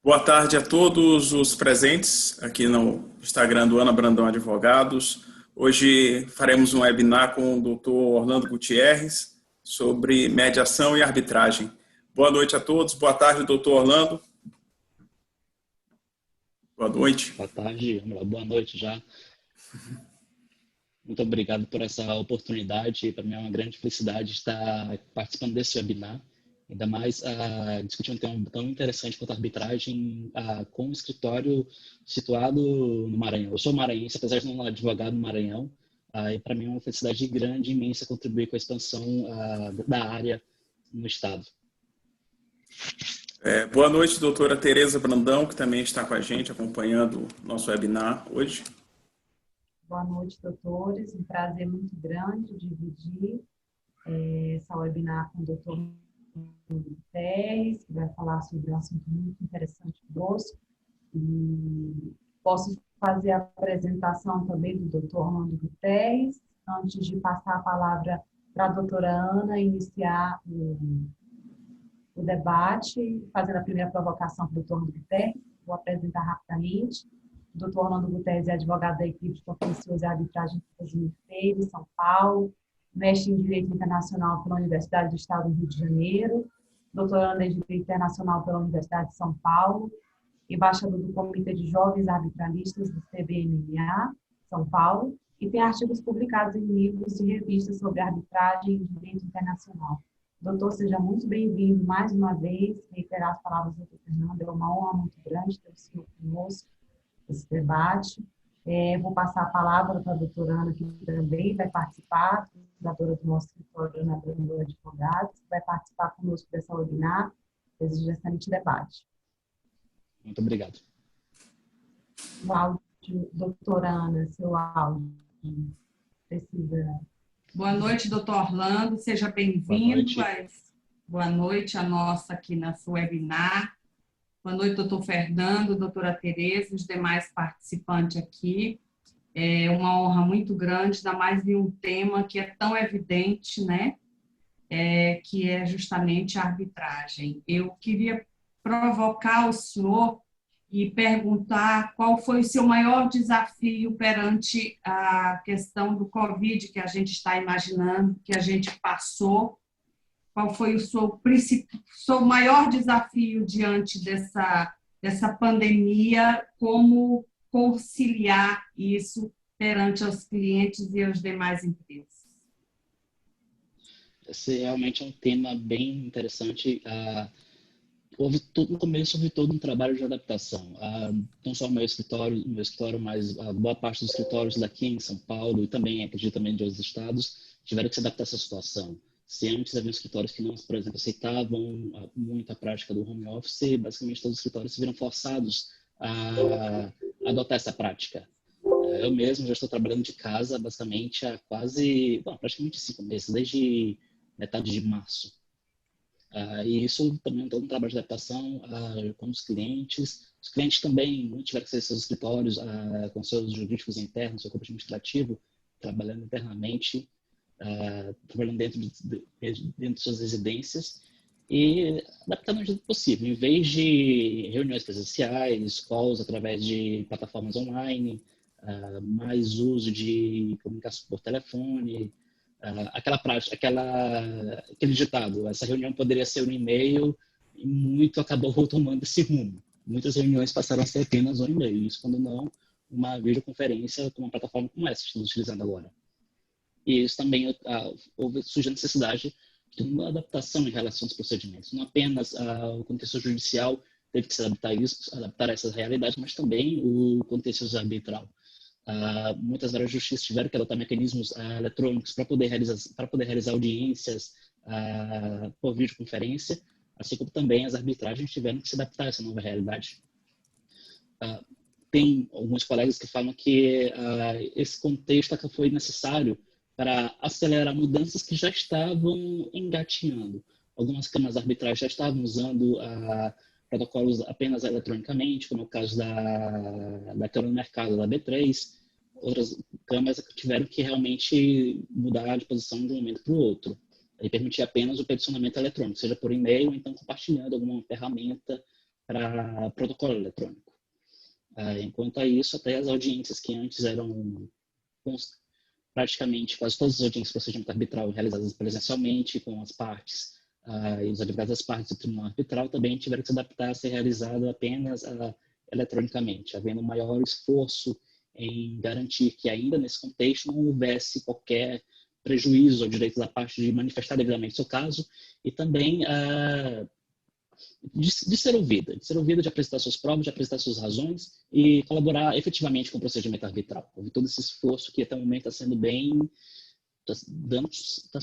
Boa tarde a todos os presentes aqui no Instagram do Ana Brandão Advogados. Hoje faremos um webinar com o Dr. Orlando Gutierrez sobre mediação e arbitragem. Boa noite a todos. Boa tarde, Dr. Orlando. Boa noite. Boa tarde, boa noite já. Muito obrigado por essa oportunidade. Para mim é uma grande felicidade estar participando desse webinar. Ainda mais discutindo um tema tão interessante quanto a arbitragem com um escritório situado no Maranhão. Eu sou maranhense, apesar de não ser advogado no Maranhão. E para mim é uma felicidade grande, imensa, contribuir com a expansão da área no Estado. Boa noite, doutora Tereza Brandão, que também está com a gente, acompanhando o nosso webinar hoje. Boa noite, doutores. Um prazer muito grande dividir essa webinar com o doutor Gutierrez, que vai falar sobre um assunto muito interessante conosco. E posso fazer a apresentação também do doutor Orlando Gutierrez, antes de passar a palavra para a doutora Ana iniciar o debate, fazendo a primeira provocação para o doutor Orlando Gutierrez. Vou apresentar rapidamente. O doutor Orlando Gutierrez é advogado da equipe de contencioso e arbitragem de Feira, em São Paulo, mestre em Direito Internacional pela Universidade do Estado do Rio de Janeiro, doutorando em Direito Internacional pela Universidade de São Paulo, embaixador do Comitê de Jovens Arbitralistas do CBMA, São Paulo, e tem artigos publicados em livros e revistas sobre arbitragem e direito internacional. Doutor, seja muito bem-vindo mais uma vez. Reiterar as palavras do doutor Fernando, é uma honra muito grande ter o senhor conosco nesse debate. Vou passar a palavra para a doutora Ana, que também vai participar, fundadora do nosso escritório, Ana Brandão Advogados, que vai participar conosco dessa webinar. Desejo excelente debate. Muito obrigado. O áudio, doutora Ana, seu áudio precisa... Boa noite, doutor Orlando, seja bem-vindo. Boa noite a nossa aqui na sua webinar. Boa noite, doutor Fernando, doutora Tereza, os demais participantes aqui. É uma honra muito grande, ainda mais de um tema que é tão evidente, né? Que é justamente a arbitragem. Eu queria provocar o senhor e perguntar qual foi o seu maior desafio perante a questão do Covid que a gente está imaginando, que a gente passou. Qual foi o seu maior desafio diante dessa pandemia? Como conciliar isso perante os clientes e as demais empresas? Esse realmente é um tema bem interessante. No começo houve todo um trabalho de adaptação. Não só o meu escritório, mas a boa parte dos escritórios daqui em São Paulo e também, acredito, também de outros estados, tiveram que se adaptar a essa situação. Se antes havia escritórios que não, por exemplo, aceitavam muito a prática do home office, basicamente todos os escritórios se viram forçados a adotar essa prática. Eu mesmo já estou trabalhando de casa basicamente há praticamente 5 meses, desde metade de março. E isso também é todo um trabalho de adaptação com os clientes. Os clientes também não tiveram que ser seus escritórios com seus jurídicos internos, seu corpo administrativo, trabalhando internamente, trabalhando dentro de suas residências e adaptando o jeito possível. Em vez de reuniões presenciais, calls através de plataformas online, mais uso de comunicação por telefone, aquele ditado, essa reunião poderia ser um e-mail, e muito acabou tomando esse rumo. Muitas reuniões passaram a ser apenas um e-mail, isso quando não uma videoconferência com uma plataforma como essa que estamos utilizando agora. E isso também surgiu a necessidade de uma adaptação em relação aos procedimentos. Não apenas o contexto judicial teve que se adaptar a essas realidades, mas também o contexto arbitral. Muitas áreas de justiça tiveram que adotar mecanismos eletrônicos para poder realizar audiências por videoconferência, assim como também as arbitragens tiveram que se adaptar a essa nova realidade. Tem alguns colegas que falam que esse contexto foi necessário para acelerar mudanças que já estavam engatinhando. Algumas câmaras arbitrais já estavam usando protocolos apenas eletronicamente, como é o caso da Câmara do Mercado, da B3. Outras câmaras tiveram que realmente mudar de posição de um momento para o outro e permitir apenas o peticionamento eletrônico, seja por e-mail ou então compartilhando alguma ferramenta para protocolo eletrônico. Enquanto a isso, até as audiências que antes eram praticamente quase todas as audiências de procedimento arbitral realizadas presencialmente com as partes e os advogados das partes do tribunal arbitral também tiveram que se adaptar a ser realizado apenas eletronicamente, havendo um maior esforço em garantir que ainda nesse contexto não houvesse qualquer prejuízo ao direito da parte de manifestar devidamente seu caso e também de ser ouvida, de apresentar suas provas, de apresentar suas razões e colaborar efetivamente com o procedimento arbitral. Houve todo esse esforço que até o momento está sendo está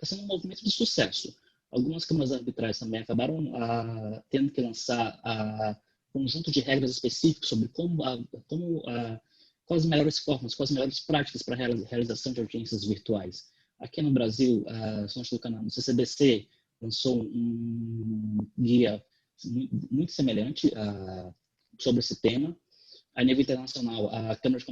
sendo um movimento de sucesso. Algumas câmaras arbitrais também acabaram tendo que lançar conjunto de regras específicas sobre quais as melhores formas, quais as melhores práticas para a realização de audiências virtuais. Aqui no Brasil, no CCBC, lançou um guia muito semelhante sobre esse tema. A nível internacional, a Câmara de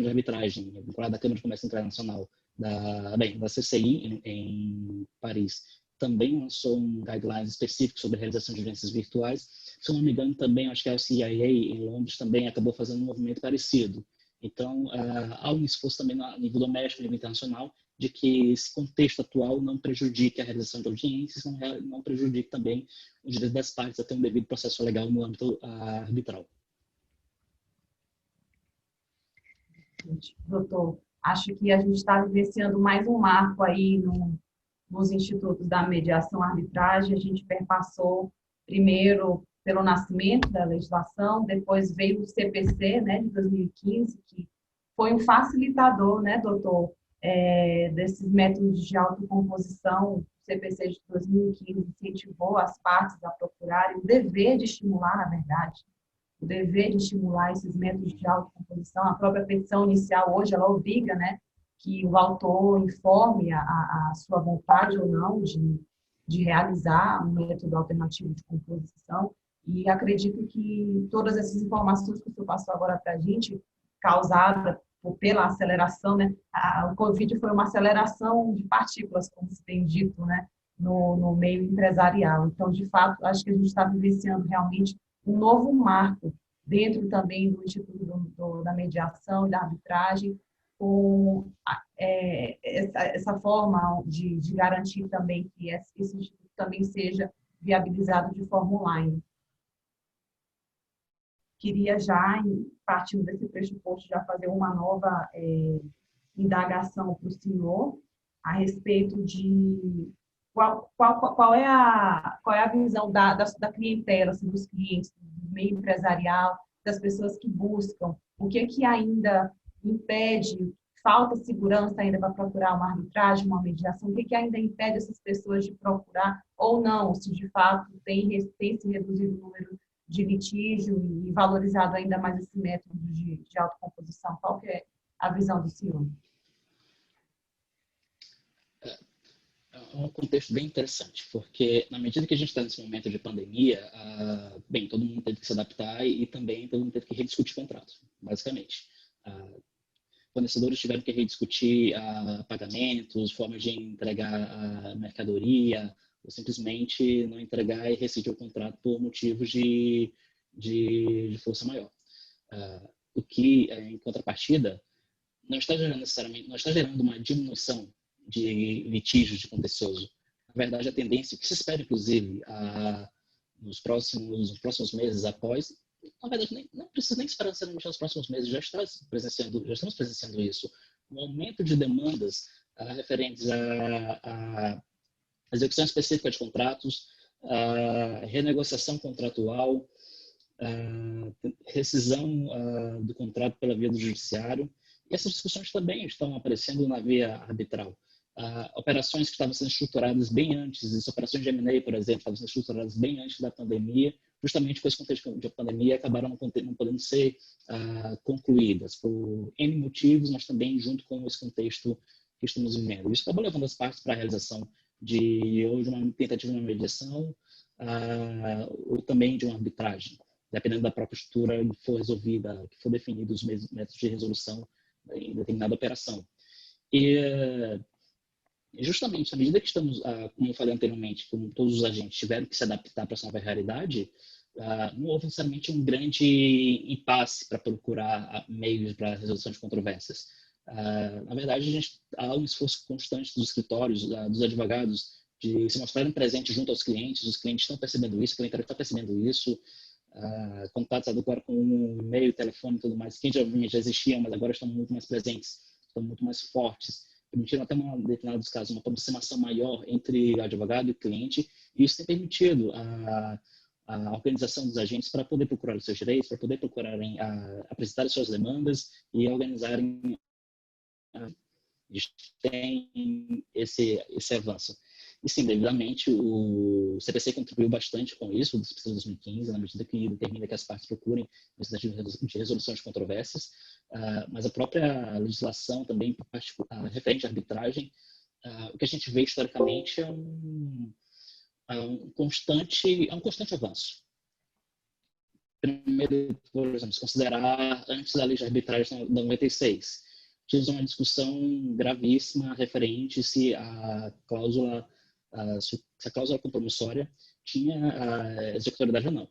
Arbitragem, vinculada à Câmara de Comércio Internacional da CCI, em Paris, também lançou um guidelines específico sobre a realização de audiências virtuais. Se eu não me engano, também, acho que a CIA em Londres também acabou fazendo um movimento parecido. Então, há um esforço também a nível doméstico, a nível internacional, de que esse contexto atual não prejudique a realização de audiências, não prejudique também o direito das partes a ter um devido processo legal no âmbito arbitral. Doutor, acho que a gente está vivenciando mais um marco aí nos institutos da mediação arbitragem. A gente perpassou primeiro pelo nascimento da legislação, depois veio o CPC, né, de 2015, que foi um facilitador, né, doutor, desses métodos de autocomposição. O CPC de 2015 incentivou as partes a procurarem o dever de estimular, na verdade, o dever de estimular esses métodos de autocomposição. A própria petição inicial hoje, ela obriga, né, que o autor informe a sua vontade ou não de realizar um método alternativo de composição. E acredito que todas essas informações que o senhor passou agora para a gente, causada pela aceleração, né, o Covid foi uma aceleração de partículas, como se tem dito, né, no meio empresarial. Então, de fato, acho que a gente está vivenciando realmente um novo marco dentro também do Instituto da Mediação e da Arbitragem, com essa forma de garantir também que esse instituto também seja viabilizado de forma online. Queria já, partindo desse pressuposto, já fazer uma nova indagação para o senhor a respeito de qual é a visão da clientela, assim, dos clientes, do meio empresarial, das pessoas que buscam, o que ainda impede, falta segurança ainda para procurar uma arbitragem, uma mediação, o que ainda impede essas pessoas de procurar, ou não, se de fato tem se reduzido o número de litígio e valorizado ainda mais esse método de autocomposição. Qual que é a visão do senhor? É um contexto bem interessante, porque na medida que a gente está nesse momento de pandemia, todo mundo teve que se adaptar e também todo mundo teve que rediscutir contratos, basicamente. Fornecedores tiveram que rediscutir pagamentos, formas de entregar a mercadoria, ou simplesmente não entregar e rescindir o contrato por motivos de força maior. O que, em contrapartida, não está gerando uma diminuição de litígios de contencioso. Na verdade, a tendência, o que se espera, inclusive, nos próximos meses após, na verdade, não precisa nem esperar necessariamente nos próximos meses, já estamos presenciando isso. Um aumento de demandas referentes à execução específica de contratos, renegociação contratual, rescisão do contrato pela via do judiciário. E essas discussões também estão aparecendo na via arbitral. Operações que estavam sendo estruturadas bem antes, as operações de M&A, por exemplo, estavam sendo estruturadas bem antes da pandemia, justamente com esse contexto de pandemia, acabaram não podendo ser concluídas por N motivos, mas também junto com esse contexto que estamos vivendo. Isso acabou levando as partes para a realização de uma tentativa de uma mediação ou também de uma arbitragem, dependendo da própria estrutura que for resolvida, que for definido os métodos de resolução em determinada operação. E E justamente, à medida que estamos, como eu falei anteriormente, como todos os agentes tiveram que se adaptar para essa nova realidade, não houve necessariamente um grande impasse para procurar meios para a resolução de controvérsias. Na verdade, há um esforço constante dos escritórios, dos advogados, de se mostrarem presentes junto aos clientes. Os clientes estão percebendo isso, o cliente está percebendo isso. Contatos agora com e-mail, telefone e tudo mais, que já existiam, mas agora estão muito mais presentes, estão muito mais fortes, permitiram até, em determinados casos, uma aproximação maior entre o advogado e o cliente, e isso tem permitido a organização dos agentes para poder procurar os seus direitos, para poder procurarem apresentar as suas demandas e organizarem. Tem esse avanço. E sim, devidamente, o CPC contribuiu bastante com isso, do CPC de 2015, na medida que determina que as partes procurem necessidade de resolução de controvérsias, mas a própria legislação também, referente à arbitragem, o que a gente vê historicamente é um constante avanço. Primeiro, por exemplo, se considerar antes da lei de arbitragem da 96, tivemos uma discussão gravíssima referente se a cláusula compromissória tinha executoriedade ou não.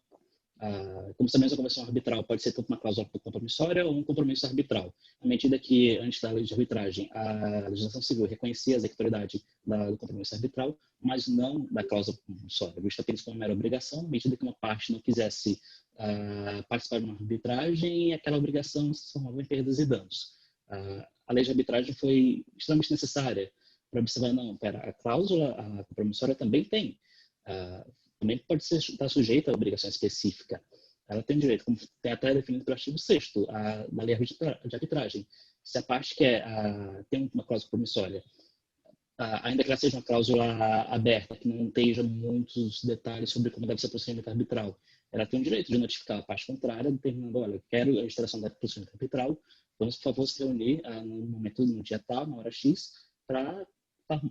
Como sabemos, a convenção arbitral pode ser tanto uma cláusula compromissória ou um compromisso arbitral. À medida que, antes da lei de arbitragem, a legislação civil reconhecia a executoriedade do compromisso arbitral, mas não da cláusula compromissória, visto apenas como mera obrigação. À medida que uma parte não quisesse participar de uma arbitragem, aquela obrigação se transformava em perdas e danos. A lei de arbitragem foi extremamente necessária para observar, a cláusula compromissória também também pode estar sujeita a obrigação específica. Ela tem direito, como tem até definido pelo artigo 6º da lei de arbitragem. Se a parte quer tem uma cláusula compromissória, ainda que ela seja uma cláusula aberta, que não tenha muitos detalhes sobre como deve ser o procedimento arbitral, ela tem o direito de notificar a parte contrária, determinando, olha, eu quero a instalação do procedimento arbitral, vamos, por favor, se reunir no dia tal, na hora X, para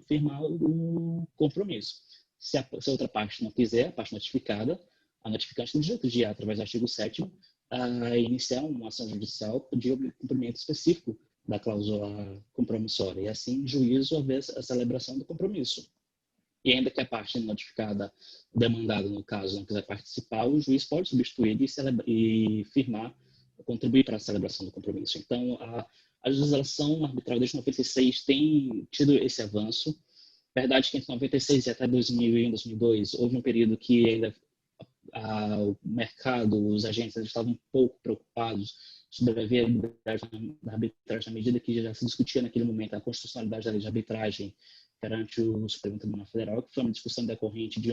firmar o compromisso. Se a outra parte não quiser, a parte notificada, a notificante tem o direito de, através do artigo 7º, iniciar uma ação judicial de cumprimento específico da cláusula compromissória, e assim, em juízo, haver a celebração do compromisso. E ainda que a parte notificada, demandada, no caso, não quiser participar, o juiz pode substituir e firmar, contribuir para a celebração do compromisso. Então, a legislação arbitral desde 96 tem tido esse avanço. Verdade que entre 96 e até 2001, 2002, houve um período que ainda o mercado, os agentes estavam um pouco preocupados sobre a viabilidade da arbitragem, na medida que já se discutia naquele momento a constitucionalidade da lei de arbitragem perante o Supremo Tribunal Federal, que foi uma discussão decorrente de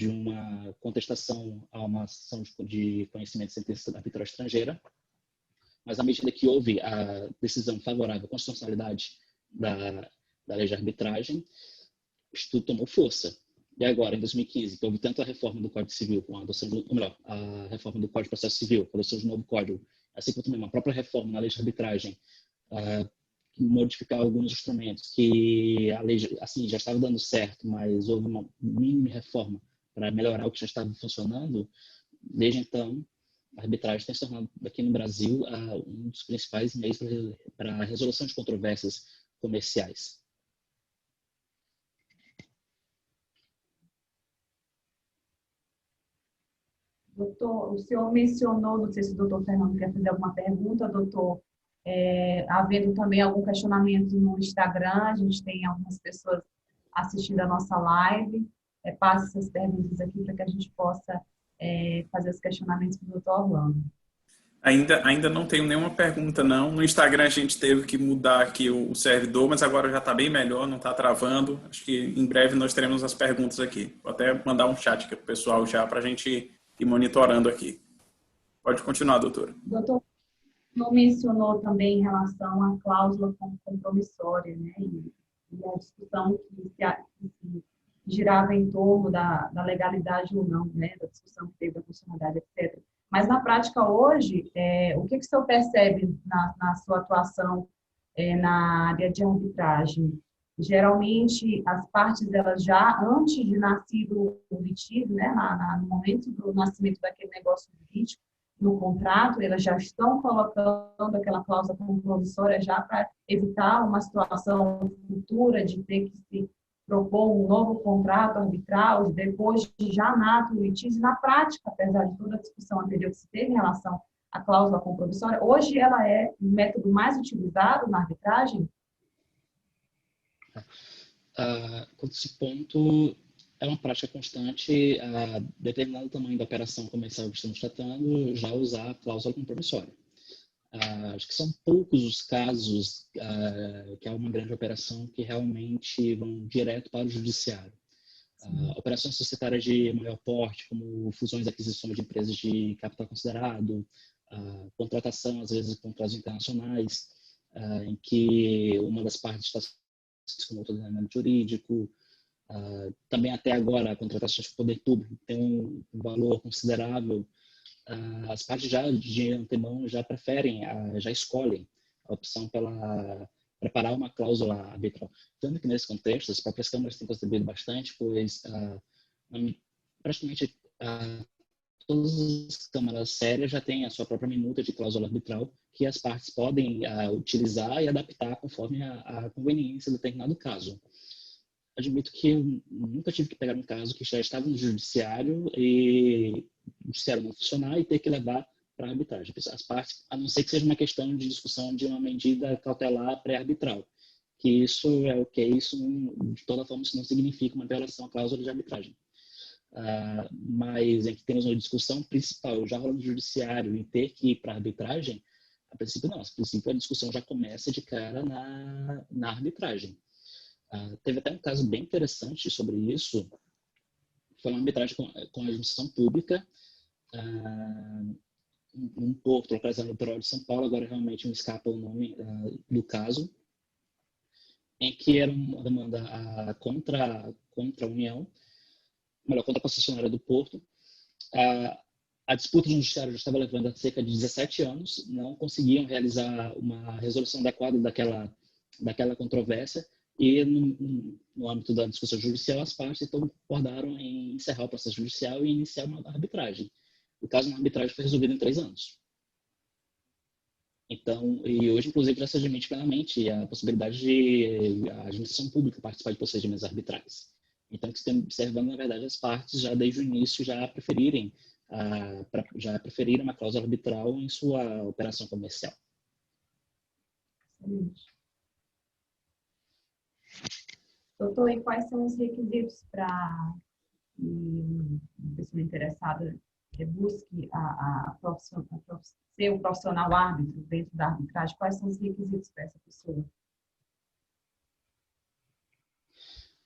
uma contestação a uma ação de conhecimento de sentença arbitral estrangeira. Mas à medida que houve a decisão favorável à constitucionalidade da lei de arbitragem, isso tudo tomou força. E agora, em 2015, que houve tanto a reforma do Código Civil, com a adoção a reforma do Código de Processo Civil, com a adoção de um novo código, assim como também uma própria reforma na lei de arbitragem, modificar alguns instrumentos que a lei assim, já estava dando certo, mas houve uma mínima reforma para melhorar o que já estava funcionando. Desde então, a arbitragem tem se tornado, aqui no Brasil, um dos principais meios para a resolução de controvérsias comerciais. Doutor, o senhor mencionou, não sei se o doutor Fernando quer fazer alguma pergunta, doutor, havendo também algum questionamento no Instagram, a gente tem algumas pessoas assistindo a nossa live, passe essas perguntas aqui para que a gente possa fazer os questionamentos para o doutor Orlando. Ainda não tenho nenhuma pergunta, não. No Instagram a gente teve que mudar aqui o servidor, mas agora já está bem melhor, não está travando. Acho que em breve nós teremos as perguntas aqui. Vou até mandar um chat aqui para o pessoal já, para a gente ir monitorando aqui. Pode continuar, doutora. Doutor, não mencionou também em relação à cláusula compromissória, né? E a discussão que se girava em torno da legalidade ou não, né? Da discussão que teve da funcionalidade, etc. Mas na prática hoje, o que o senhor percebe na sua atuação na área de arbitragem? Geralmente, as partes, elas já, antes de nascido o litígio, né, no momento do nascimento daquele negócio jurídico, no contrato, elas já estão colocando aquela cláusula compromissória já para evitar uma situação futura de ter que se propor um novo contrato arbitral, depois de já nato o litígio. Na prática, apesar de toda a discussão anterior que se teve em relação à cláusula compromissória, hoje ela é o método mais utilizado na arbitragem? Quanto a esse ponto, é uma prática constante, dependendo do tamanho da operação comercial que estamos tratando, já usar a cláusula compromissória. Acho que são poucos os casos que é uma grande operação que realmente vão direto para o judiciário. Operações societárias de maior porte, como fusões e aquisições de empresas de capital considerado, contratação, às vezes, com contratos internacionais, em que uma das partes está com outro ordenamento jurídico. Também até agora, contratações com o poder público tem um valor considerável. As partes já de antemão já preferem, já escolhem a opção pela preparar uma cláusula arbitral. Tanto que nesse contexto, as próprias câmaras têm contribuído bastante, pois praticamente todas as câmaras sérias já têm a sua própria minuta de cláusula arbitral que as partes podem utilizar e adaptar conforme a conveniência de determinado caso. Admito que eu nunca tive que pegar um caso que já estava no judiciário e o judiciário não funcionar e ter que levar para a arbitragem. As partes, a não ser que seja uma questão de discussão de uma medida cautelar pré-arbitral, que isso é ok, isso de toda forma isso não significa uma violação à cláusula de arbitragem. Mas em que temos uma discussão principal já rolando no judiciário e ter que ir para a arbitragem, a princípio não, a princípio a discussão já começa de cara na arbitragem. Teve até um caso bem interessante sobre isso, foi uma arbitragem com a administração pública, um porto localizado no litoral de São Paulo, agora realmente me escapa o nome do caso, em que era uma demanda contra a União, melhor, contra a concessionária do porto. A disputa no judiciário já estava levando há cerca de 17 anos, não conseguiam realizar uma resolução adequada daquela controvérsia, e no âmbito da discussão judicial, as partes então concordaram em encerrar o processo judicial e iniciar uma arbitragem. O caso na arbitragem foi resolvido em 3 anos. Então, e hoje, inclusive, já se admite plenamente a possibilidade de a administração pública participar de procedimentos arbitrais. Então, que estamos observando, na verdade, as partes já desde o início já preferirem uma cláusula arbitral em sua operação comercial. Excelente. Doutor, e quais são os requisitos para uma pessoa interessada que busque ser um profissional árbitro dentro da arbitragem? Quais são os requisitos para essa pessoa?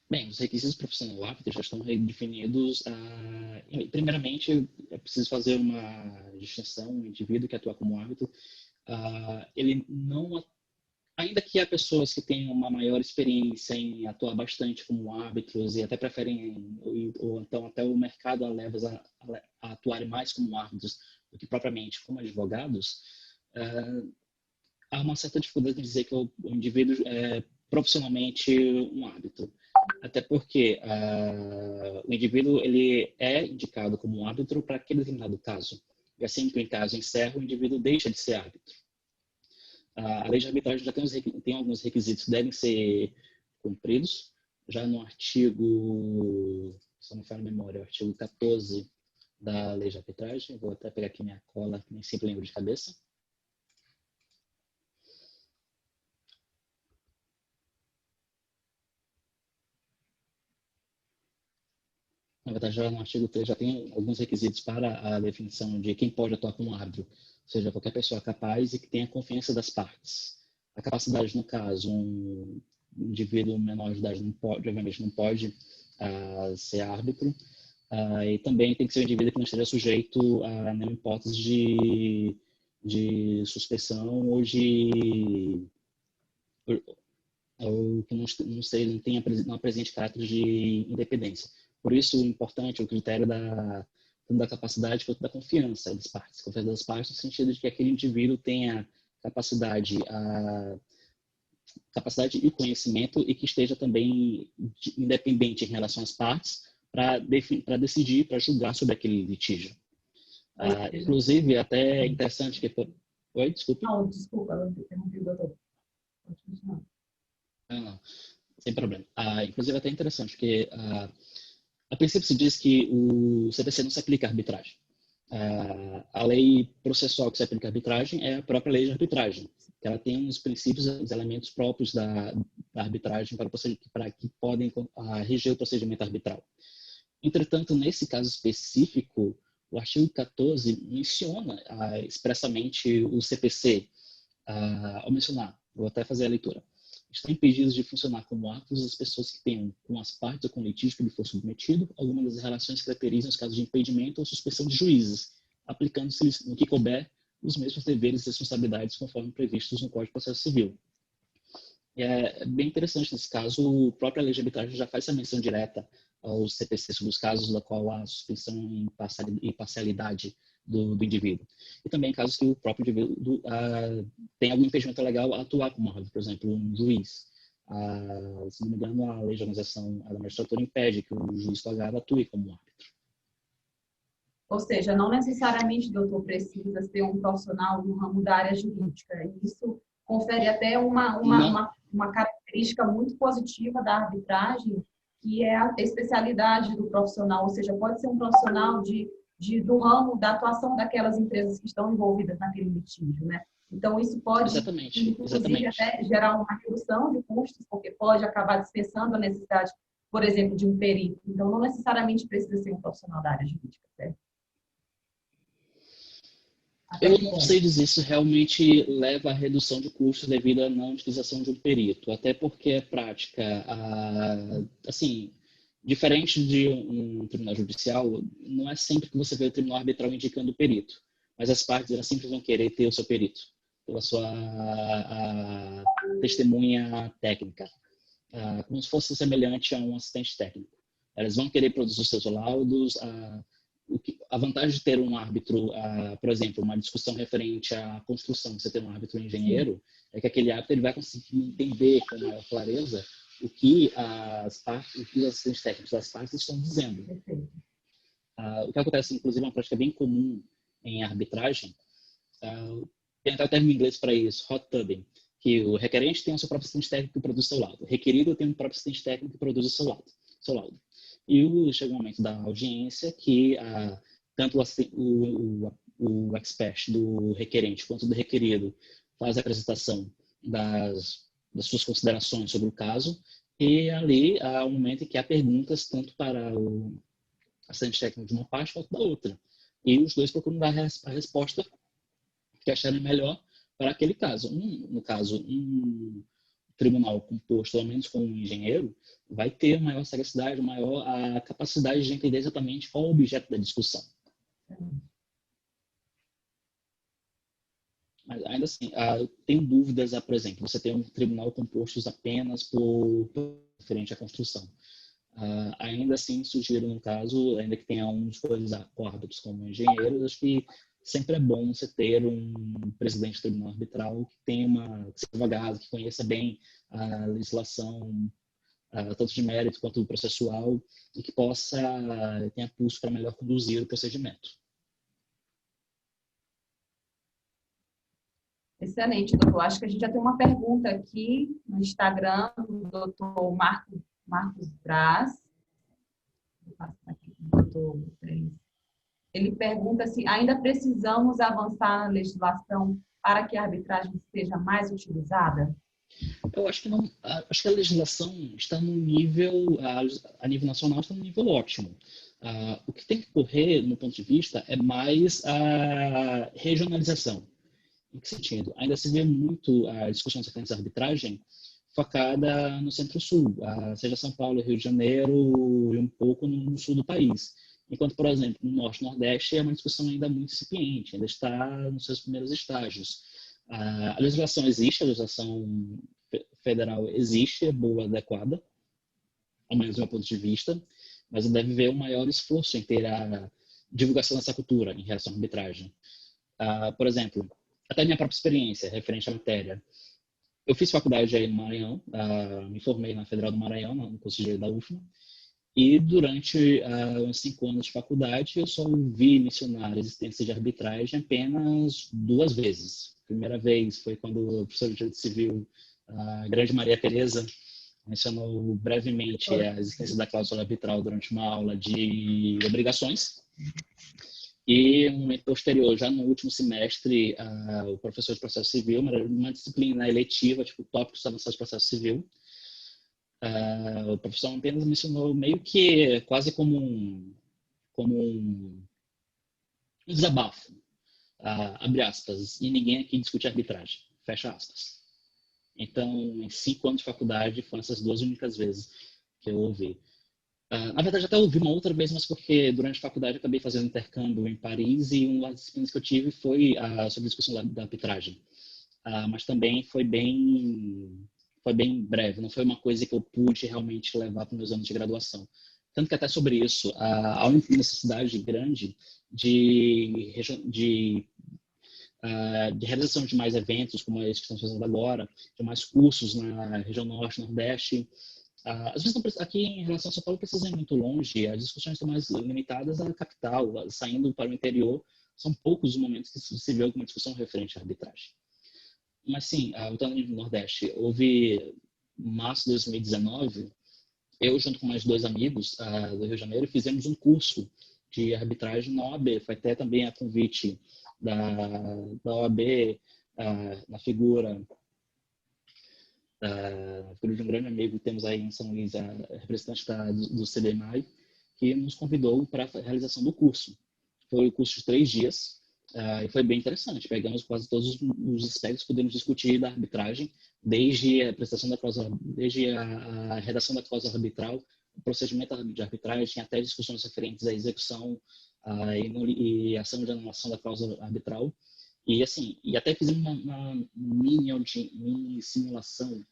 Bem, os requisitos profissional árbitro já estão definidos. Primeiramente, é preciso fazer uma distinção. O indivíduo que atua como árbitro, ele não, ainda que há pessoas que tenham uma maior experiência em atuar bastante como árbitros e até preferem, ou então até o mercado leva a atuarem mais como árbitros do que propriamente como advogados, há uma certa dificuldade em dizer que o indivíduo é profissionalmente um árbitro. Até porque o indivíduo ele é indicado como um árbitro para aquele determinado caso. E assim que o caso encerra, o indivíduo deixa de ser árbitro. A lei de arbitragem já tem alguns requisitos que devem ser cumpridos. Já no artigo, se não me falha a memória, o artigo 14 da lei de arbitragem, vou até pegar aqui minha cola, que nem sempre lembro de cabeça. Na verdade, já no artigo 3 já tem alguns requisitos para a definição de quem pode atuar como árbitro, ou seja, qualquer pessoa capaz e que tenha confiança das partes. A capacidade, no caso, um indivíduo menor de idade não pode, obviamente não pode ser árbitro, e também tem que ser um indivíduo que não esteja sujeito a nenhuma hipótese de suspeição ou que não apresente caráter de independência. Por isso, o importante é o critério tanto da capacidade quanto da confiança das partes. Confiança das partes no sentido de que aquele indivíduo tenha capacidade e conhecimento e que esteja também independente em relação às partes para decidir, para julgar sobre aquele litígio. Inclusive, até é interessante que... Oi, desculpe. Não, desculpa, eu interrompi o doutor. Pode continuar. Não, sem problema. Inclusive, até interessante, porque a princípio se diz que o CPC não se aplica à arbitragem. A lei processual que se aplica à arbitragem é a própria lei de arbitragem, que ela tem os princípios, os elementos próprios da arbitragem para que podem reger o procedimento arbitral. Entretanto, nesse caso específico, o artigo 14 menciona expressamente o CPC, ao mencionar, vou até fazer a leitura, estão impedidos de funcionar como árbitros as pessoas que tenham, com as partes ou com o litígio que lhe for submetido, alguma das relações que caracterizam os casos de impedimento ou suspensão de juízes, aplicando-se no que couber os mesmos deveres e responsabilidades conforme previstos no Código de Processo Civil. É bem interessante nesse caso, a própria lei de arbitragem já faz essa menção direta ao CPC sobre os casos da qual há suspensão e parcialidade do indivíduo. E também casos que o próprio indivíduo tem algum impedimento legal a atuar como árbitro, por exemplo, um juiz. Se não me engano, a lei de organização da magistratura impede que o juiz togado atue como árbitro. Ou seja, não necessariamente, doutor, precisa ser um profissional no ramo da área jurídica. Isso confere até uma característica muito positiva da arbitragem, que é a especialidade do profissional, ou seja, pode ser um profissional do ramo da atuação daquelas empresas que estão envolvidas naquele litígio, né? Então, isso pode, inclusive, até gerar uma redução de custos, porque pode acabar dispensando a necessidade, por exemplo, de um perito. Então, não necessariamente precisa ser um profissional da área jurídica, certo? Eu não sei dizer se realmente leva à redução de custos devido à não utilização de um perito, até porque a prática, assim, diferente de um tribunal judicial, não é sempre que você vê o tribunal arbitral indicando o perito, mas as partes elas sempre vão querer ter o seu perito, pela sua testemunha técnica, como se fosse semelhante a um assistente técnico. Elas vão querer produzir os seus laudos. A vantagem de ter um árbitro, por exemplo, uma discussão referente à construção, você ter um árbitro engenheiro, é que aquele árbitro ele vai conseguir entender com maior clareza o que os assistentes técnicos das partes estão dizendo. O que acontece, inclusive, é uma prática bem comum em arbitragem, tem até o termo em inglês para isso, hot tubbing, que o requerente tem o seu próprio assistente técnico que produz o seu laudo, o requerido tem o próprio assistente técnico que produz o seu laudo. E chega o momento da audiência que tanto o expert do requerente quanto do requerido faz a apresentação das suas considerações sobre o caso, e ali há um momento em que há perguntas tanto para o assistente técnico de uma parte quanto da outra. E os dois procuram dar a resposta que acharem melhor para aquele caso. No caso, um tribunal composto, pelo menos com um engenheiro, vai ter maior sagacidade, maior a capacidade de entender exatamente qual é o objeto da discussão. Mas ainda assim, tem dúvidas, por exemplo, você tem um tribunal composto apenas por referente à construção. Ainda assim, sugiro, no caso, ainda que tenha uns árbitros como engenheiros, acho que sempre é bom você ter um presidente do tribunal arbitral que tenha que seja advogado, que conheça bem a legislação, tanto de mérito quanto processual, e que tenha pulso para melhor conduzir o procedimento. Excelente, doutor. Acho que a gente já tem uma pergunta aqui no Instagram do doutor Marcos Braz. Vou passar aqui para o doutor. Ele pergunta se ainda precisamos avançar na legislação para que a arbitragem seja mais utilizada? Eu acho que não. Acho que a legislação está no nível, a nível nacional, está no nível ótimo. O que tem que correr, no ponto de vista, é mais a regionalização. Em que sentido? Ainda se vê muito a discussão referente à arbitragem focada no Centro-Sul, seja São Paulo, Rio de Janeiro e um pouco no sul do país. Enquanto, por exemplo, no Norte e Nordeste é uma discussão ainda muito incipiente, ainda está nos seus primeiros estágios. A legislação existe, a legislação federal existe, é boa, adequada, ao menos do meu ponto de vista, mas deve haver um maior esforço em ter a divulgação dessa cultura em relação à arbitragem. Por exemplo, até minha própria experiência referente à matéria. Eu fiz faculdade aí no Maranhão, me formei na Federal do Maranhão, no curso de Direito da UFMA, E durante uns 5 anos de faculdade, eu só vi mencionar a existência de arbitragem apenas 2 vezes. A primeira vez foi quando o professor de Direito Civil, a grande Maria Tereza, mencionou brevemente a existência da cláusula arbitral durante uma aula de obrigações. E no momento posterior, já no último semestre, o professor de processo civil, uma disciplina eletiva, tipo tópicos avançados de processo civil, o professor apenas mencionou meio que quase como um desabafo, abre aspas, e ninguém aqui discute arbitragem, fecha aspas. Então, em 5 anos de faculdade, foram essas 2 únicas vezes que eu ouvi. Na verdade, até ouvi uma outra vez, mas porque durante a faculdade eu acabei fazendo intercâmbio em Paris e uma das disciplinas que eu tive foi sobre a discussão da arbitragem. Mas também foi bem breve, não foi uma coisa que eu pude realmente levar para os meus anos de graduação. Tanto que até sobre isso, há uma necessidade grande de realização de mais eventos, como esse que estamos fazendo agora, de mais cursos na região norte, nordeste. Às vezes, aqui em relação a São Paulo, precisa ir muito longe, as discussões estão mais limitadas à capital, saindo para o interior, são poucos os momentos que se vê alguma discussão referente à arbitragem. Mas sim, voltando no Nordeste, houve em março de 2019, eu junto com mais 2 amigos do Rio de Janeiro, fizemos um curso de arbitragem na OAB, foi até também a convite da OAB, na figura de um grande amigo que temos aí em São Luís, a representante do CBMAI, que nos convidou para a realização do curso. Foi um curso de 3 dias e foi bem interessante. Pegamos quase todos os aspectos que podemos discutir da arbitragem, desde a prestação da cláusula, desde a redação da cláusula arbitral, o procedimento de arbitragem, até discussões referentes à execução e ação de anulação da cláusula arbitral. E assim, e até fizemos uma mini simulação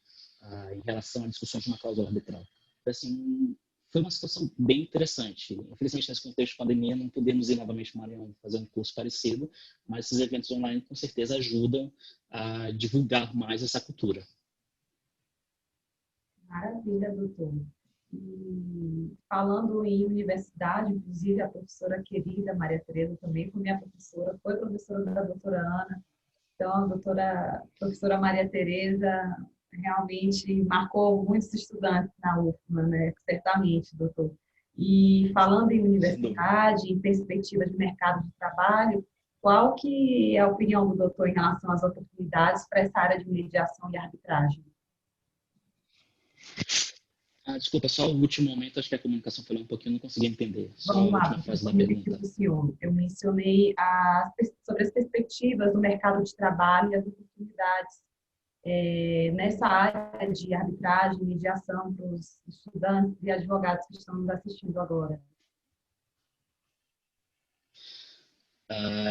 em relação à discussão de uma cláusula arbitral. Então, assim, foi uma situação bem interessante. Infelizmente, nesse contexto de pandemia, não podemos ir novamente para o Maranhão fazer um curso parecido, mas esses eventos online com certeza ajudam a divulgar mais essa cultura. Maravilha, doutor. E falando em universidade, inclusive a professora querida Maria Tereza também foi minha professora, foi professora da doutora Ana. Então, a professora Maria Tereza realmente marcou muitos estudantes na UFMA, né? Certamente, doutor. E falando em universidade, em perspectiva de mercado de trabalho, qual que é a opinião do doutor em relação às oportunidades para essa área de mediação e arbitragem? Desculpa, só o último momento, acho que a comunicação falou um pouquinho, não consegui entender. Só Vamos a lá, última frase da pergunta. eu mencionei sobre as perspectivas do mercado de trabalho e as oportunidades nessa área de arbitragem e mediação para os estudantes e advogados que estão nos assistindo agora.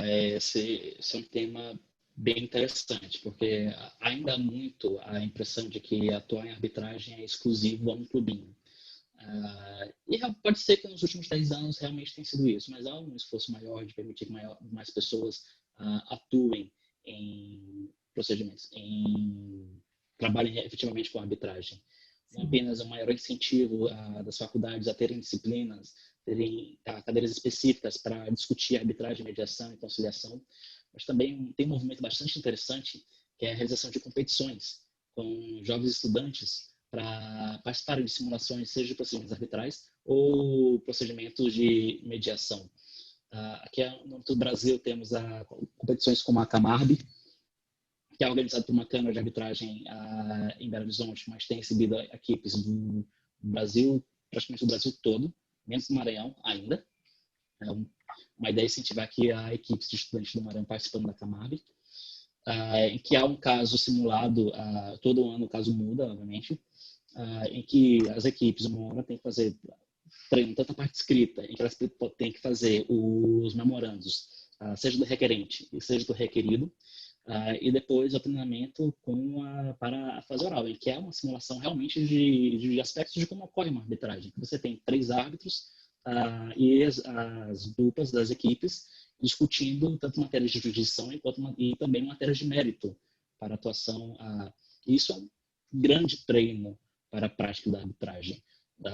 Esse é um tema bem interessante, porque ainda há muito a impressão de que atuar em arbitragem é exclusivo a um clubinho. E pode ser que nos últimos 10 anos realmente tenha sido isso, mas há um esforço maior de permitir que mais pessoas atuem em procedimentos, trabalhem efetivamente com arbitragem. Não apenas um maior incentivo das faculdades a terem disciplinas, terem cadeiras específicas para discutir arbitragem, mediação e conciliação, mas também tem um movimento bastante interessante, que é a realização de competições com jovens estudantes para participarem de simulações, seja de procedimentos arbitrais ou procedimentos de mediação. Aqui no Brasil temos competições como a Camarb, que é organizada por uma câmara de arbitragem em Belo Horizonte, mas tem recebido equipes do Brasil, praticamente do Brasil todo, menos do Maranhão ainda. É uma ideia é incentivar aqui a equipes de estudantes do Maranhão participando da Camarb, em que há um caso simulado, todo ano o caso muda, obviamente, em que as equipes, uma hora, têm que fazer treino, tanto a parte escrita, em que elas têm que fazer os memorandos, seja do requerente e seja do requerido, e depois o treinamento para a fase oral, em que é uma simulação realmente de aspectos de como ocorre uma arbitragem. Você tem 3 árbitros e as duplas das equipes discutindo tanto matérias de jurisdição e também matérias de mérito para a atuação. Isso é um grande treino para a prática da arbitragem.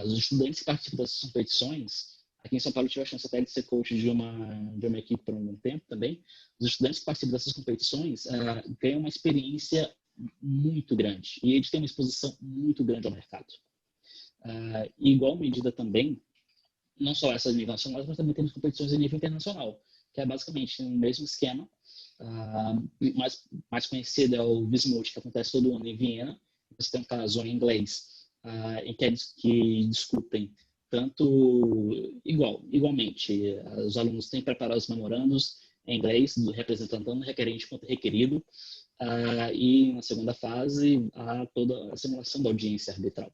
Os estudantes que participam dessas competições, aqui em São Paulo eu tive a chance até de ser coach de uma equipe por um tempo também. Os estudantes que participam dessas competições ganham uma experiência muito grande e eles têm uma exposição muito grande ao mercado. E igual medida também, não só essas nível nacional, mas também temos competições a nível internacional, que é basicamente o mesmo esquema. Mais conhecido é o Bismuth, que acontece todo ano em Viena. Você tem um caso em inglês, em que discutem tanto igualmente. Os alunos têm que preparar os memorandos em inglês, representando tanto requerente quanto requerido. E na segunda fase, há toda a simulação da audiência arbitral.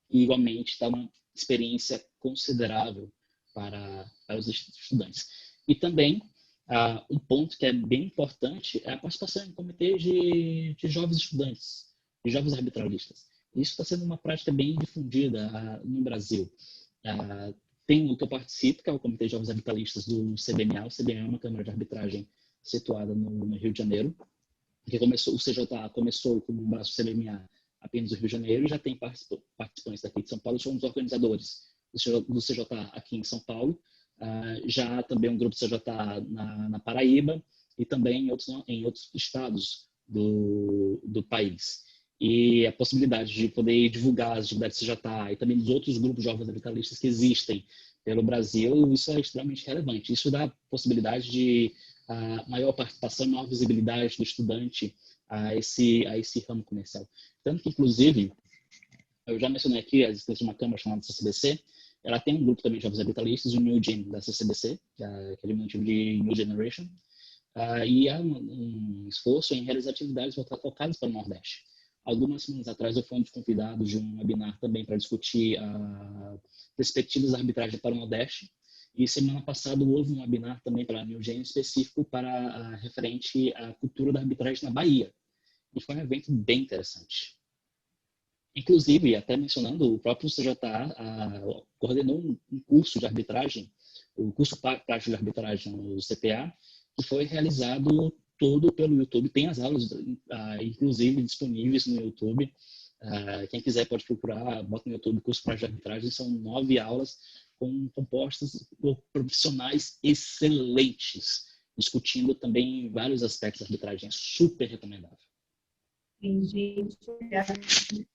E igualmente está uma experiência considerável para os estudantes. E também, um ponto que é bem importante é a participação em comitê de jovens estudantes, de jovens arbitralistas. Isso está sendo uma prática bem difundida no Brasil. Tem o que eu participo, que é o Comitê de Jovens Arbitralistas do CBMA. O CBMA é uma câmara de arbitragem situada no Rio de Janeiro, que o CJA começou como um braço do CBMA apenas no Rio de Janeiro, e já tem participantes daqui de São Paulo, somos organizadores do CJA aqui em São Paulo, já também um grupo do CJA na Paraíba e também em outros estados do país. E a possibilidade de poder divulgar as atividades do CJA e também dos outros grupos jovens arbitralistas que existem pelo Brasil, isso é extremamente relevante. Isso dá a possibilidade de maior participação, maior visibilidade do estudante a esse ramo comercial. Tanto que, inclusive, eu já mencionei aqui a existência de uma câmara chamada CCBC. Ela tem um grupo também de jovens arbitralistas, o New Gen da CCBC, que é diminutivo de New Generation, e há um esforço em realizar atividades focadas para o Nordeste. Algumas semanas atrás eu fui um dos convidados de um webinar também para discutir perspectivas da arbitragem para o Nordeste. E semana passada houve um webinar também para a New Gen específico para referente à cultura da arbitragem na Bahia. E foi um evento bem interessante. Inclusive, até mencionando, o próprio CJA coordenou um curso de arbitragem, o curso prático de arbitragem, o CPA, que foi realizado todo pelo YouTube. Tem as aulas, inclusive, disponíveis no YouTube. Quem quiser pode procurar, bota no YouTube curso prático de arbitragem. São 9 aulas compostas por profissionais excelentes, discutindo também vários aspectos da arbitragem. É super recomendável. Tem gente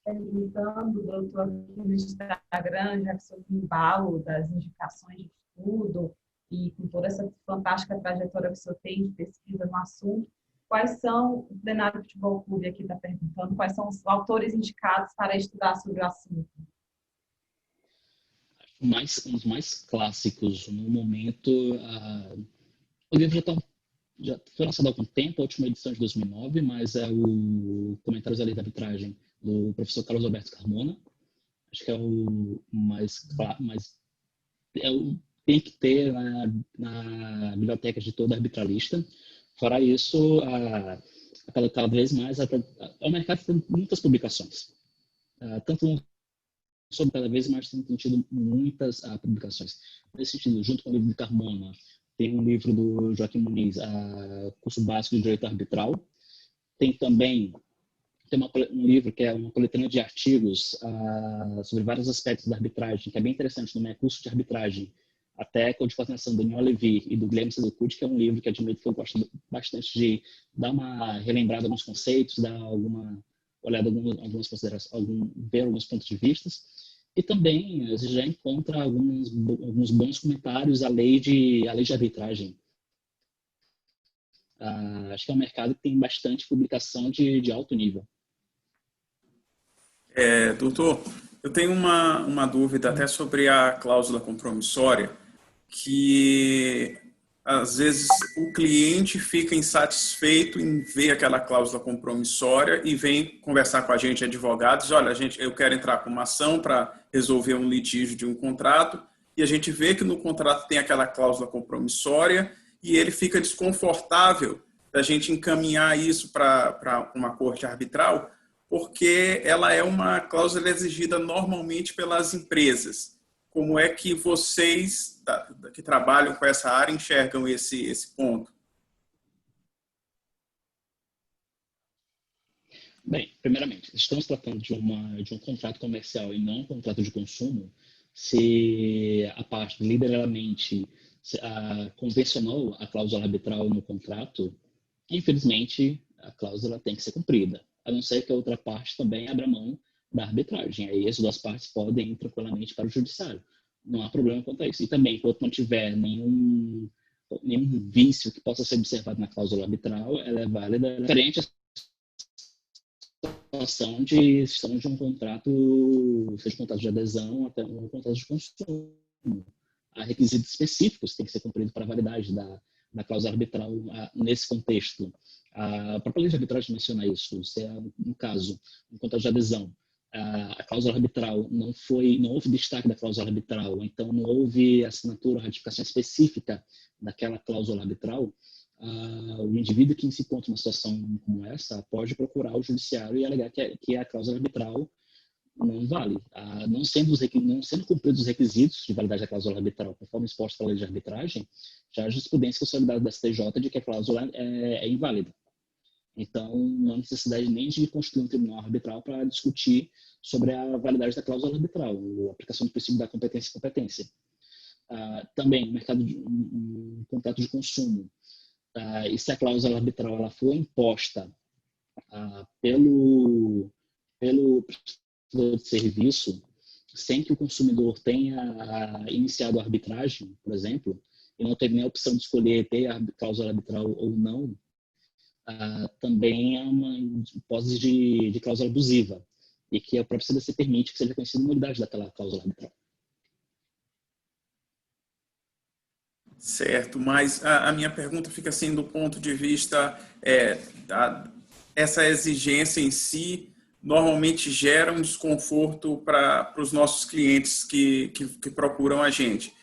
perguntando, doutor, aqui no Instagram, já que sou um embalo das indicações de estudo e com toda essa fantástica trajetória que o senhor tem de pesquisa no assunto, quais são, o Plenário Futebol Clube aqui está perguntando, quais são os autores indicados para estudar sobre o assunto? Os mais clássicos no momento, o livro já foi lançado há algum tempo, a última edição de 2009, mas é o Comentários à Lei da Arbitragem, do professor Carlos Alberto Carmona. Acho que é o mais tem que ter na biblioteca de todo arbitralista. Fora isso, cada vez mais, o mercado tem muitas publicações. Tanto sobre cada vez mais tem tido muitas publicações. Nesse sentido, junto com o livro do Carmona, tem um livro do Joaquim Muniz, Curso Básico de Direito Arbitral. Tem também um livro que é uma coletânea de artigos sobre vários aspectos da arbitragem, que é bem interessante, no curso de arbitragem, até com a coordenação do Daniel Levy e do Guilherme Seducuti, que é um livro que admito que eu gosto bastante de dar uma relembrada alguns conceitos, dar alguma olhada algumas considerações, ver alguns pontos de vista. E também você já encontra alguns bons comentários à lei de arbitragem. Acho que é um mercado que tem bastante publicação de alto nível. Doutor, eu tenho uma dúvida até sobre a cláusula compromissória, que às vezes o cliente fica insatisfeito em ver aquela cláusula compromissória e vem conversar com a gente, advogados, olha, eu quero entrar com uma ação para resolver um litígio de um contrato, e a gente vê que no contrato tem aquela cláusula compromissória e ele fica desconfortável da gente encaminhar isso para uma corte arbitral, porque ela é uma cláusula exigida normalmente pelas empresas. Como é que vocês que trabalham com essa área enxergam esse ponto? Bem, primeiramente, estamos tratando de um contrato comercial e não um contrato de consumo. Se a parte deliberadamente convencionou a cláusula arbitral no contrato, infelizmente a cláusula tem que ser cumprida, a não ser que a outra parte também abra mão da arbitragem. Aí as duas partes podem ir tranquilamente para o judiciário. Não há problema quanto a isso. E também, enquanto não tiver nenhum vício que possa ser observado na cláusula arbitral, ela é válida, diferente situação de estamos de um contrato, seja um contrato de adesão até um contrato de consumo. Há requisitos específicos que têm que ser cumpridos para a validade da cláusula arbitral nesse contexto. A própria lei de arbitragem menciona isso. Se é um caso, um contrato de adesão, a cláusula arbitral não houve destaque da cláusula arbitral, então não houve assinatura, ratificação específica daquela cláusula arbitral, o indivíduo que se encontra numa situação como essa pode procurar o judiciário e alegar que a cláusula arbitral não vale. Não sendo cumpridos os requisitos de validade da cláusula arbitral conforme exposto pela lei de arbitragem, já há jurisprudência consolidada da STJ de que a cláusula é inválida. Então, não há necessidade nem de constituir um tribunal arbitral para discutir sobre a validade da cláusula arbitral, a aplicação do princípio da competência e competência. Também, no mercado de um contrato de consumo, e se a cláusula arbitral ela for imposta pelo prestador de serviço, sem que o consumidor tenha iniciado a arbitragem, por exemplo, e não teve nem a opção de escolher ter a cláusula arbitral ou não, também é uma hipótese de cláusula abusiva, e que a própria CDC permite que seja conhecida a nulidade daquela cláusula arbitral. Certo, mas a minha pergunta fica assim do ponto de vista essa exigência em si normalmente gera um desconforto para os nossos clientes que procuram a gente.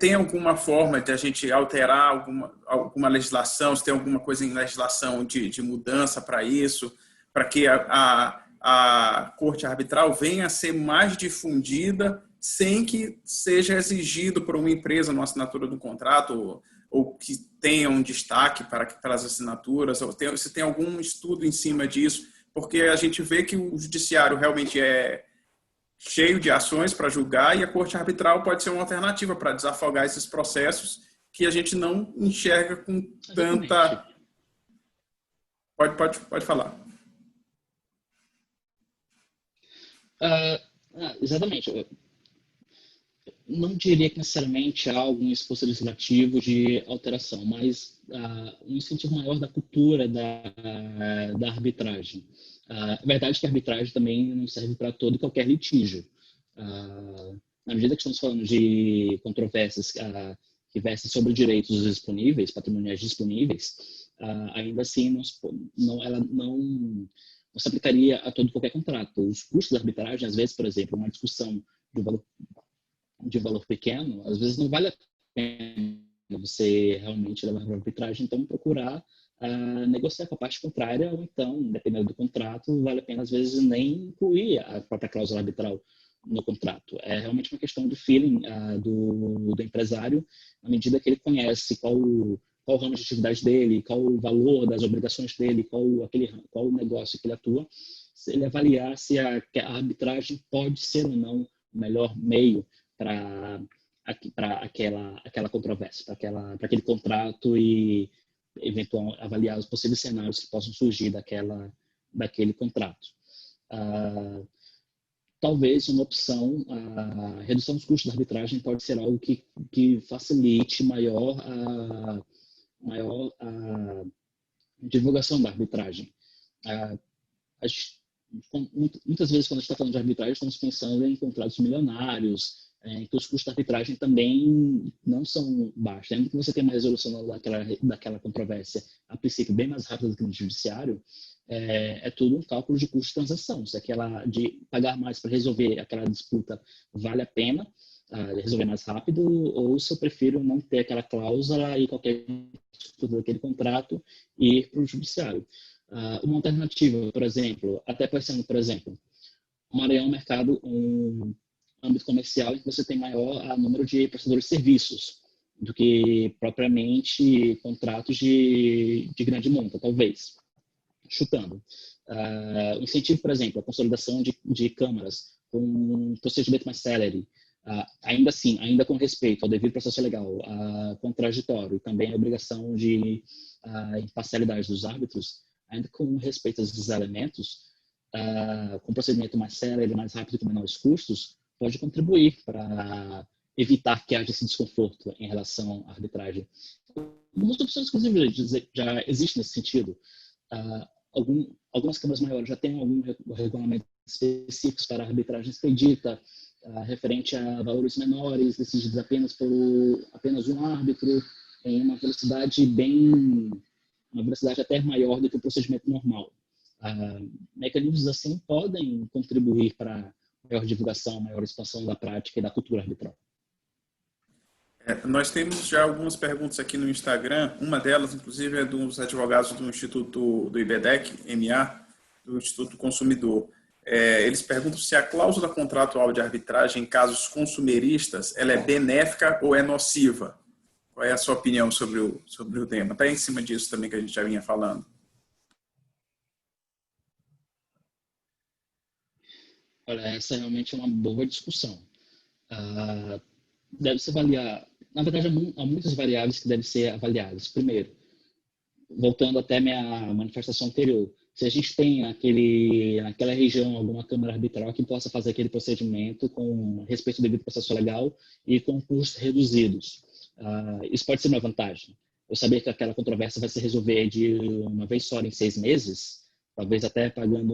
Tem alguma forma de a gente alterar alguma legislação, se tem alguma coisa em legislação de mudança para isso, para que a corte arbitral venha a ser mais difundida sem que seja exigido por uma empresa numa assinatura do contrato ou que tenha um destaque para as assinaturas, ou se tem algum estudo em cima disso, porque a gente vê que o judiciário realmente é cheio de ações para julgar e a corte arbitral pode ser uma alternativa para desafogar esses processos que a gente não enxerga com tanta... Pode falar. Exatamente. Eu não diria que necessariamente há algum esforço legislativo de alteração, mas um incentivo maior da cultura da arbitragem. A verdade é que a arbitragem também não serve para todo e qualquer litígio. Na medida que estamos falando de controvérsias que versem sobre direitos disponíveis, patrimoniais disponíveis, ainda assim ela não se aplicaria a todo e qualquer contrato. Os custos da arbitragem, às vezes, por exemplo, uma discussão de valor pequeno, às vezes não vale a pena você realmente levar para a arbitragem, então procurar negociar com a parte contrária, ou então, dependendo do contrato, vale a pena às vezes nem incluir a própria cláusula arbitral no contrato. É realmente uma questão do feeling do empresário, à medida que ele conhece qual o ramo de atividade dele, qual o valor das obrigações dele, qual o negócio que ele atua, se ele avaliar se a arbitragem pode ser ou não o melhor meio para aquela controvérsia, para aquele contrato e eventual avaliar os possíveis cenários que possam surgir daquele contrato. Talvez uma opção, a redução dos custos da arbitragem pode ser algo que facilite maior a divulgação da arbitragem. Muitas vezes, quando a gente está falando de arbitragem, estamos pensando em contratos milionários, que os custos da arbitragem também não são baixos. Ainda que você tenha uma resolução daquela controvérsia, a princípio, bem mais rápida do que no judiciário, é tudo um cálculo de custo de transação. Se de pagar mais para resolver aquela disputa vale a pena resolver mais rápido, ou se eu prefiro não ter aquela cláusula e qualquer disputa daquele contrato e ir para o judiciário. Uma alternativa, por exemplo, até pensando, por exemplo, uma área é um mercado, um âmbito comercial em que você tem maior número de prestadores de serviços do que propriamente contratos de grande monta, talvez, chutando. O incentivo, por exemplo, a consolidação de câmaras com um procedimento mais célere, ainda assim, ainda com respeito ao devido processo legal, contraditório e também a obrigação de imparcialidade dos árbitros, ainda com respeito a esses elementos, com um procedimento mais célere, mais rápido e com menores custos, pode contribuir para evitar que haja esse desconforto em relação à arbitragem. Algumas opções, inclusive, já existem nesse sentido. Algumas câmaras maiores já têm algum regulamento específicos para a arbitragem expedita, referente a valores menores, decididos apenas por apenas um árbitro, em uma velocidade até maior do que o procedimento normal. Mecanismos assim podem contribuir para maior divulgação, maior expansão da prática e da cultura arbitral. Nós temos já algumas perguntas aqui no Instagram. Uma delas, inclusive, é dos advogados do Instituto do IBDEC, MA, do Instituto do Consumidor. Eles perguntam se a cláusula contratual de arbitragem em casos consumeristas ela é benéfica ou é nociva. Qual é a sua opinião sobre o tema? Está em cima disso também que a gente já vinha falando. Olha, essa realmente é uma boa discussão. Deve-se avaliar, na verdade, há muitas variáveis que devem ser avaliadas. Primeiro, voltando até minha manifestação anterior, se a gente tem naquela região alguma câmara arbitral que possa fazer aquele procedimento com respeito ao devido processo legal e com custos reduzidos. Isso pode ser uma vantagem. Eu saber que aquela controvérsia vai se resolver de uma vez só em 6 meses, talvez até pagando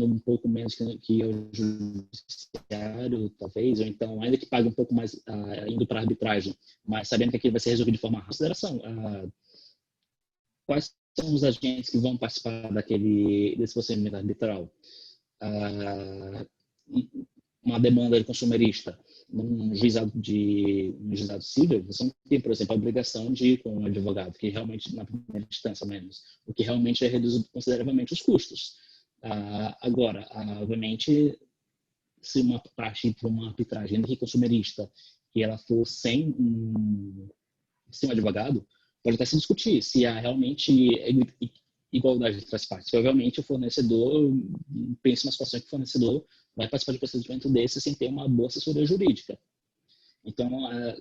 um pouco menos que o judiciário, talvez, ou então, ainda que pague um pouco mais indo para a arbitragem, mas sabendo que aquilo vai ser resolvido de forma rápida. Consideração, quais são os agentes que vão participar desse procedimento arbitral? Uma demanda de consumerista num juizado civil, você não tem, por exemplo, a obrigação de ir com um advogado, que realmente, na primeira instância, ao menos, o que realmente é reduz consideravelmente os custos. Agora, obviamente, se uma parte para uma arbitragem de consumerista e ela for sem um advogado, pode até se discutir se há realmente igualdade entre as partes. Provavelmente o fornecedor, pensa numa situação que o fornecedor vai participar de um procedimento desse sem ter uma boa assessoria jurídica. Então,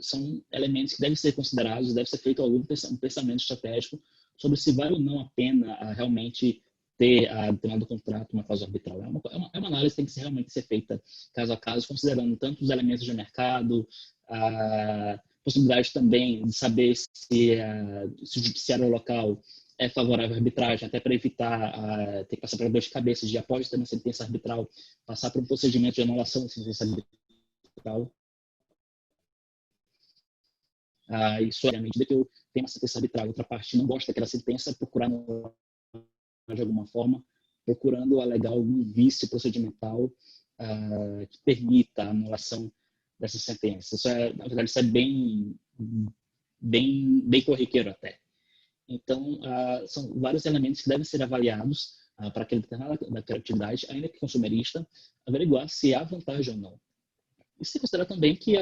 são elementos que devem ser considerados, deve ser feito um pensamento estratégico sobre se vale ou não a pena realmente ter determinado contrato, uma cláusula arbitral. É uma análise que tem que realmente ser feita caso a caso, considerando tanto os elementos de mercado, a possibilidade também de saber se o judiciário local é favorável à arbitragem, até para evitar ter que passar por dor de cabeça de, após ter uma sentença arbitral, passar por um procedimento de anulação da sentença arbitral. Isso, obviamente, de que eu tenho uma sentença arbitral, outra parte não gosta daquela sentença, procurar de alguma forma, procurando alegar algum vício procedimental que permita a anulação dessa sentença. Na verdade, isso é bem corriqueiro até. Então, são vários elementos que devem ser avaliados para aquele daquela atividade, ainda que consumerista, averiguar se há vantagem ou não. E se considerar também que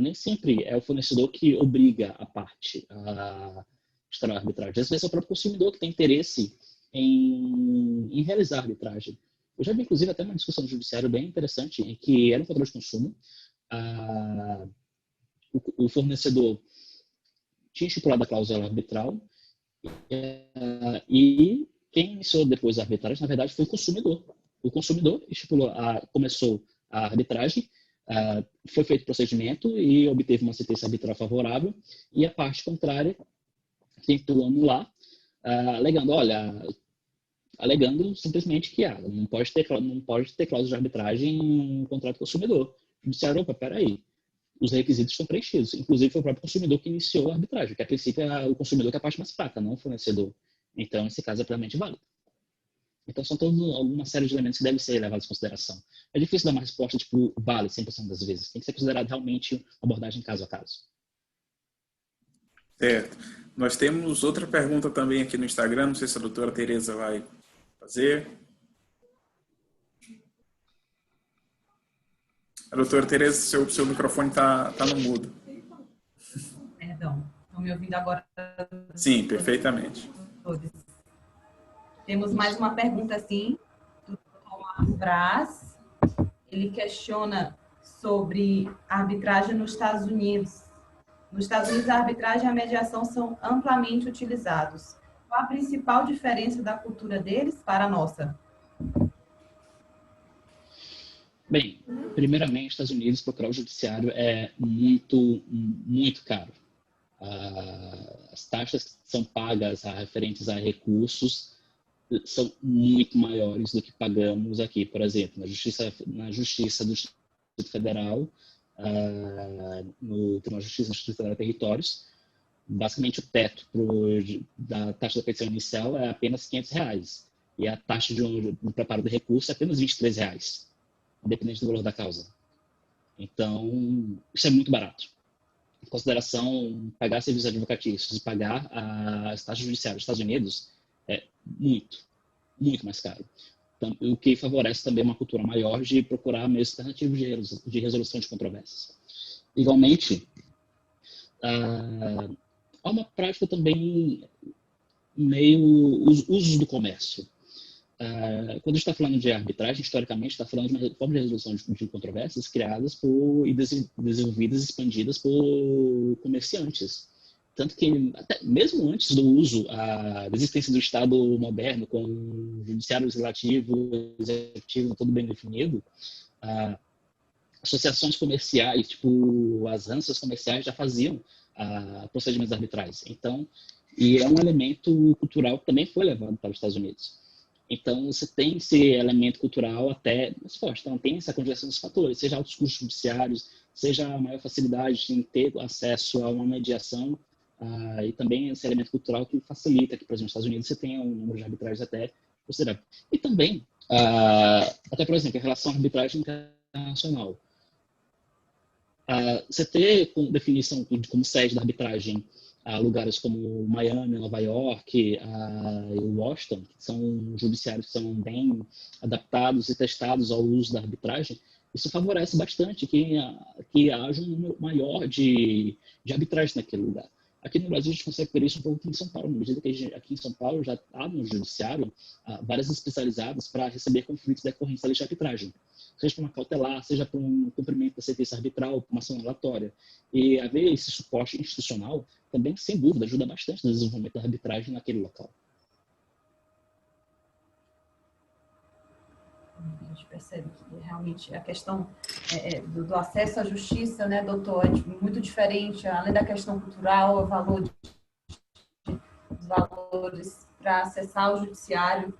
nem sempre é o fornecedor que obriga a parte a estar na arbitragem. Às vezes é o próprio consumidor que tem interesse em realizar a arbitragem. Eu já vi, inclusive, até uma discussão no judiciário bem interessante, em que era um controle de consumo, o fornecedor tinha estipulado a cláusula arbitral e quem iniciou depois a arbitragem, na verdade, foi o consumidor. O consumidor começou a arbitragem, foi feito o procedimento e obteve uma sentença arbitral favorável, e a parte contrária tentou anular, alegando simplesmente que não pode ter cláusula de arbitragem em um contrato consumidor. O judiciário, peraí, os requisitos estão preenchidos. Inclusive, foi o próprio consumidor que iniciou a arbitragem, que a princípio é o consumidor que é a parte mais fraca, não o fornecedor. Então, esse caso é plenamente válido. Então, são alguma série de elementos que devem ser levados em consideração. É difícil dar uma resposta tipo vale 100% das vezes. Tem que ser considerado realmente uma abordagem caso a caso. Certo. Nós temos outra pergunta também aqui no Instagram, não sei se a doutora Tereza vai fazer. A doutora Tereza, seu microfone está no mudo. Perdão. Estão me ouvindo agora? Sim, perfeitamente. Temos mais uma pergunta, sim, do Marcos Braz. Ele questiona sobre a arbitragem nos Estados Unidos. Nos Estados Unidos, a arbitragem e a mediação são amplamente utilizados. Qual a principal diferença da cultura deles para a nossa? Bem, primeiramente, nos Estados Unidos, procurar o judiciário é muito, muito caro. As taxas que são pagas referentes a recursos são muito maiores do que pagamos aqui. Por exemplo, na Justiça do Distrito Federal, no Tribunal de Justiça do Distrito Federal de Territórios, basicamente o teto da taxa da petição inicial é apenas R$500 e a taxa de preparo do recurso é apenas R$23, independente do valor da causa. Então, isso é muito barato. Em consideração, pagar serviços advocatícios e pagar as taxas judiciárias dos Estados Unidos é muito, muito mais caro. Então, o que favorece também uma cultura maior de procurar meios alternativos de resolução de controvérsias. Igualmente, há uma prática também meio usos do comércio. Quando a gente está falando de arbitragem, historicamente, está falando de uma forma de resolução de controvérsias criadas e desenvolvidas e expandidas por comerciantes. Tanto que, até mesmo antes do uso, da existência do Estado moderno, com o judiciário legislativo, executivo, tudo bem definido, associações comerciais, tipo as ANSAs comerciais, já faziam procedimentos arbitrais. Então, e é um elemento cultural que também foi levado para os Estados Unidos. Então, você tem esse elemento cultural até mais forte. Então, tem essa conjunção dos fatores, seja altos custos judiciários, seja a maior facilidade em ter acesso a uma mediação, e também esse elemento cultural que facilita que, por exemplo, nos Estados Unidos você tem um número de arbitragens até considerável. E também, até por exemplo, em relação à arbitragem internacional, você ter definição de como sede da arbitragem lugares como Miami, Nova York e Washington, que são judiciários que são bem adaptados e testados ao uso da arbitragem, isso favorece bastante que haja um número maior de arbitragem naquele lugar. Aqui no Brasil, a gente consegue ver isso um pouco aqui em São Paulo, na medida que aqui em São Paulo já há no judiciário várias especializadas para receber conflitos decorrentes da lei de arbitragem, seja para uma cautelar, seja para um cumprimento da sentença arbitral, para uma ação relatória. E haver esse suporte institucional também, sem dúvida, ajuda bastante no desenvolvimento da arbitragem naquele local. A gente percebe que realmente a questão do acesso à justiça, né, doutor, é muito diferente, além da questão cultural, os valores para acessar o judiciário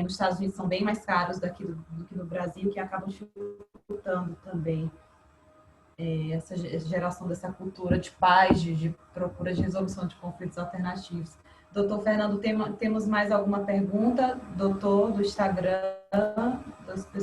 nos Estados Unidos são bem mais caros do que no Brasil, que acabam dificultando também essa geração dessa cultura de paz, de procura de resolução de conflitos alternativos. Doutor Fernando, temos mais alguma pergunta, doutor, do Instagram?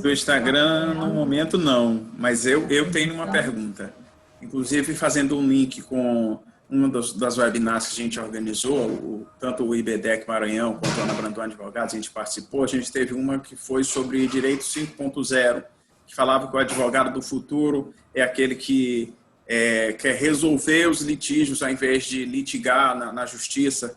Do Instagram, no momento, não. Mas eu tenho uma pergunta. Inclusive, fazendo um link com uma das webinars que a gente organizou, tanto o IBDEC Maranhão quanto a Ana Brandão Advogados, a gente participou, a gente teve uma que foi sobre Direito 5.0, que falava que o advogado do futuro é aquele que quer resolver os litígios ao invés de litigar na justiça.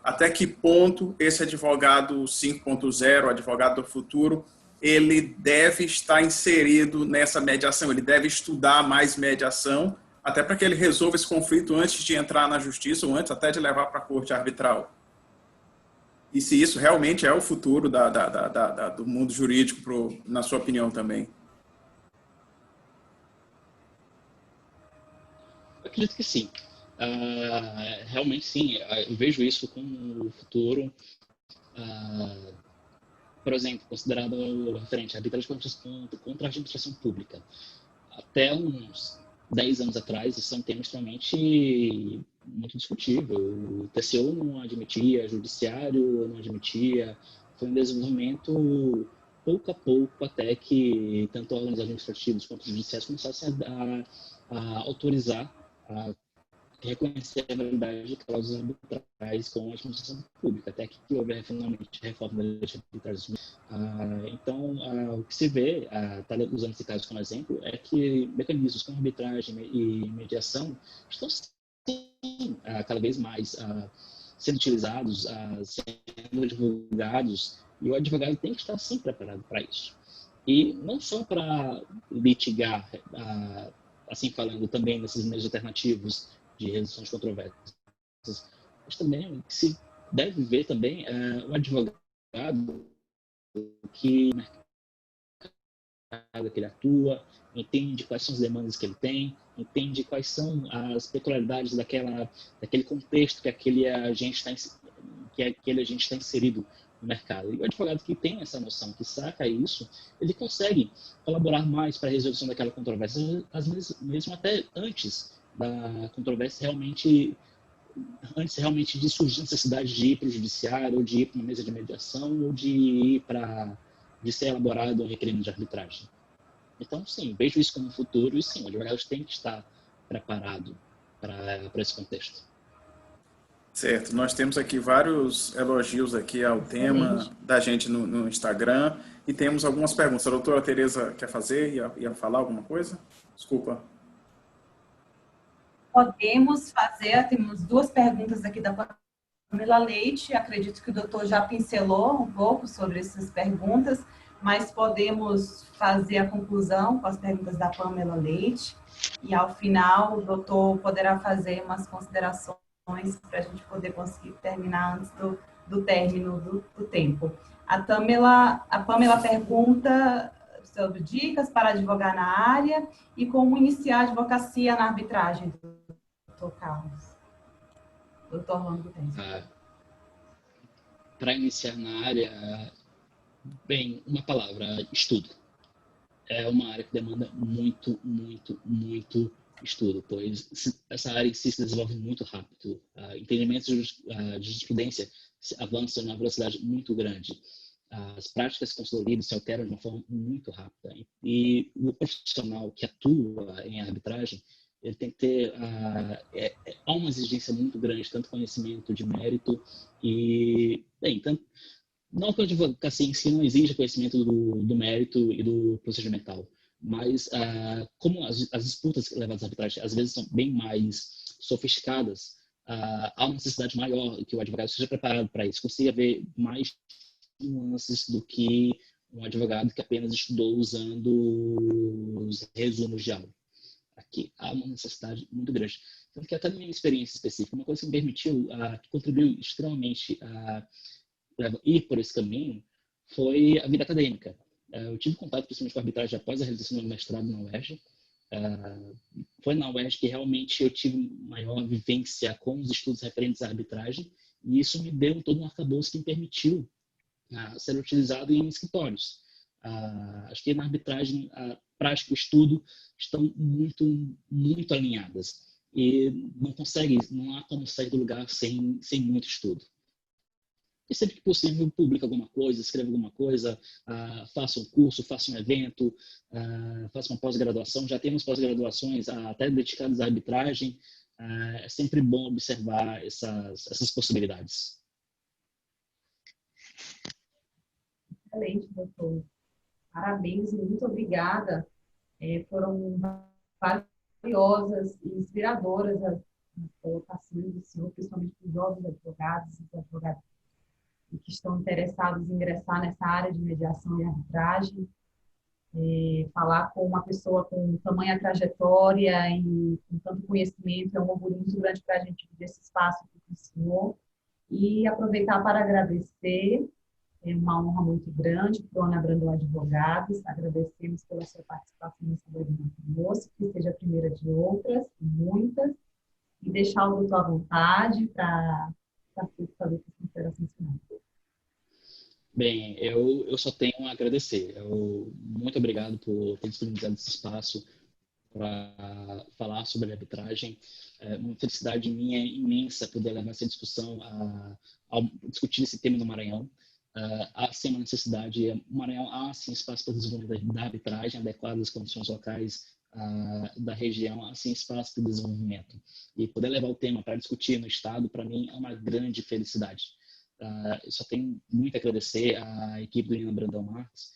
Até que ponto esse advogado 5.0, advogado do futuro, ele deve estar inserido nessa mediação, ele deve estudar mais mediação, até para que ele resolva esse conflito antes de entrar na justiça, ou antes até de levar para a corte arbitral. E se isso realmente é o futuro do mundo jurídico, na sua opinião também? Eu acredito que sim. Realmente sim, eu vejo isso como o futuro, por exemplo, considerado referente à arbitragem contra a administração pública. Até uns 10 anos atrás, isso é um tema extremamente muito discutível. O TCU não admitia, o judiciário não admitia. Foi um desenvolvimento pouco a pouco até que tanto órgãos administrativos quanto os judiciais começassem a autorizar, a reconhecer a validade de cláusulas arbitrais com a administração pública, até que houve finalmente a reforma da lei de arbitragem. Então, o que se vê, usando esse caso como exemplo, é que mecanismos como arbitragem e mediação estão sim, cada vez mais sendo utilizados, sendo divulgados, e o advogado tem que estar sempre preparado para isso. E não só para litigar, assim falando, também nesses meios alternativos de resolução de controvérsias, mas também se deve ver também o advogado que que ele atua, entende quais são as demandas que ele tem, entende quais são as peculiaridades daquele contexto que aquele agente está inserido no mercado. E o advogado que tem essa noção, que saca isso, ele consegue colaborar mais para a resolução daquela controvérsia, às vezes mesmo até antes da controvérsia realmente de surgir a necessidade de ir para o judiciário, ou de ir para uma mesa de mediação, ou de ser elaborado um requerimento de arbitragem. Então, sim, vejo isso como um futuro, e sim, o advogado tem que estar preparado para esse contexto. Certo, nós temos aqui vários elogios aqui ao tema da gente no Instagram, e temos algumas perguntas. A doutora Tereza quer fazer? Ia falar alguma coisa? Desculpa. Podemos fazer, temos duas perguntas aqui da Pamela Leite, acredito que o doutor já pincelou um pouco sobre essas perguntas, mas podemos fazer a conclusão com as perguntas da Pamela Leite, e ao final o doutor poderá fazer umas considerações para a gente poder conseguir terminar antes do término do tempo. A Pamela pergunta sobre dicas para advogar na área e como iniciar a advocacia na arbitragem, doutor Carlos. Doutor Orlando Tenzi. Para iniciar na área, bem, uma palavra, estudo. É uma área que demanda muito, muito, muito estudo, pois essa área em si se desenvolve muito rápido. Entendimentos de jurisprudência avançam numa velocidade muito grande. As práticas se consolidam, se alteram de uma forma muito rápida. E o profissional que atua em arbitragem, ele tem que ter há uma exigência muito grande, tanto conhecimento de mérito e, bem, tanto não que a advocacia em si não exija conhecimento do mérito e do procedimental, mas como as disputas levadas à arbitragem às vezes são bem mais sofisticadas, há uma necessidade maior que o advogado seja preparado para isso, consiga ver mais nuances do que um advogado que apenas estudou usando os resumos de aula. Aqui há uma necessidade muito grande. Tanto que até na minha experiência específica, uma coisa que me permitiu, que contribuiu extremamente a ir por esse caminho, foi a vida acadêmica. Eu tive contato principalmente com a arbitragem após a realização do meu mestrado na UERJ. Foi na UERJ que realmente eu tive maior vivência com os estudos referentes à arbitragem, e isso me deu todo um arcabouço que me permitiu ser utilizado em escritórios. Acho que na arbitragem a prática e o estudo estão muito, muito alinhadas, e não há como sair do lugar sem muito estudo. E sempre que possível, publica alguma coisa, escreva alguma coisa, faça um curso, faça um evento, faça uma pós-graduação. Já temos pós-graduações até dedicadas à arbitragem. É sempre bom observar essas possibilidades. Excelente, doutor. Parabéns e muito obrigada. Foram valiosas e inspiradoras as colocações do senhor, principalmente para os jovens advogados e advogados que estão interessados em ingressar nessa área de mediação e arbitragem. Falar com uma pessoa com tamanha trajetória e com tanto conhecimento é um orgulho muito grande para a gente dividir esse espaço aqui com o senhor. E aproveitar para agradecer, é uma honra muito grande para o Ana Brandão Advogados, agradecemos pela sua participação nesse webinar conosco, que seja a primeira de outras, muitas, e deixar o doutor à vontade para fazer as considerações finais. Bem, eu só tenho a agradecer. Muito obrigado por ter disponibilizado esse espaço para falar sobre a arbitragem. É uma felicidade minha imensa poder levar essa discussão ao discutir esse tema no Maranhão. Há sim uma necessidade. No Maranhão há sim espaço para o desenvolvimento da arbitragem, adequado às condições locais da região, há sim espaço para o desenvolvimento. E poder levar o tema para discutir no Estado, para mim, é uma grande felicidade. Eu só tenho muito a agradecer à equipe do Ana Brandão Marques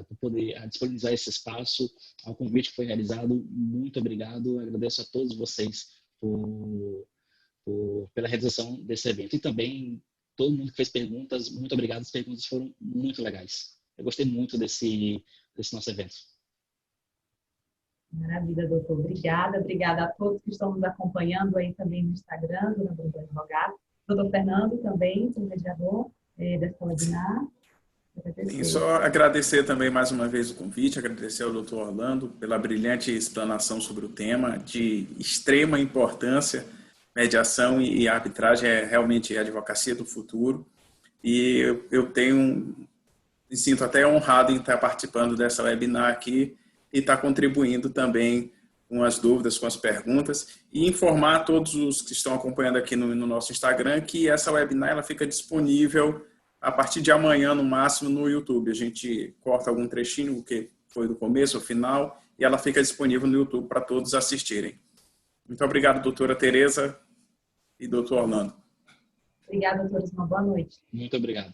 por poder disponibilizar esse espaço, ao convite que foi realizado. Muito obrigado. Agradeço a todos vocês pela realização desse evento. E também todo mundo que fez perguntas, muito obrigado, as perguntas foram muito legais. Eu gostei muito desse nosso evento. Maravilha, doutor. Obrigada. Obrigada a todos que estão nos acompanhando aí também no Instagram, do Ana Brandão Advogado. Doutor Fernando também, seu mediador desta webinar. E só agradecer também mais uma vez o convite, agradecer ao doutor Orlando pela brilhante explanação sobre o tema, de extrema importância. Mediação e arbitragem é realmente a advocacia do futuro. E eu me sinto até honrado em estar participando dessa webinar aqui e estar contribuindo também com as dúvidas, com as perguntas, e informar todos os que estão acompanhando aqui no nosso Instagram que essa webinar ela fica disponível a partir de amanhã, no máximo, no YouTube. A gente corta algum trechinho, que foi do começo ao final, e ela fica disponível no YouTube para todos assistirem. Muito obrigado, doutora Tereza e doutor Orlando. Obrigada, doutores. Uma boa noite. Muito obrigado.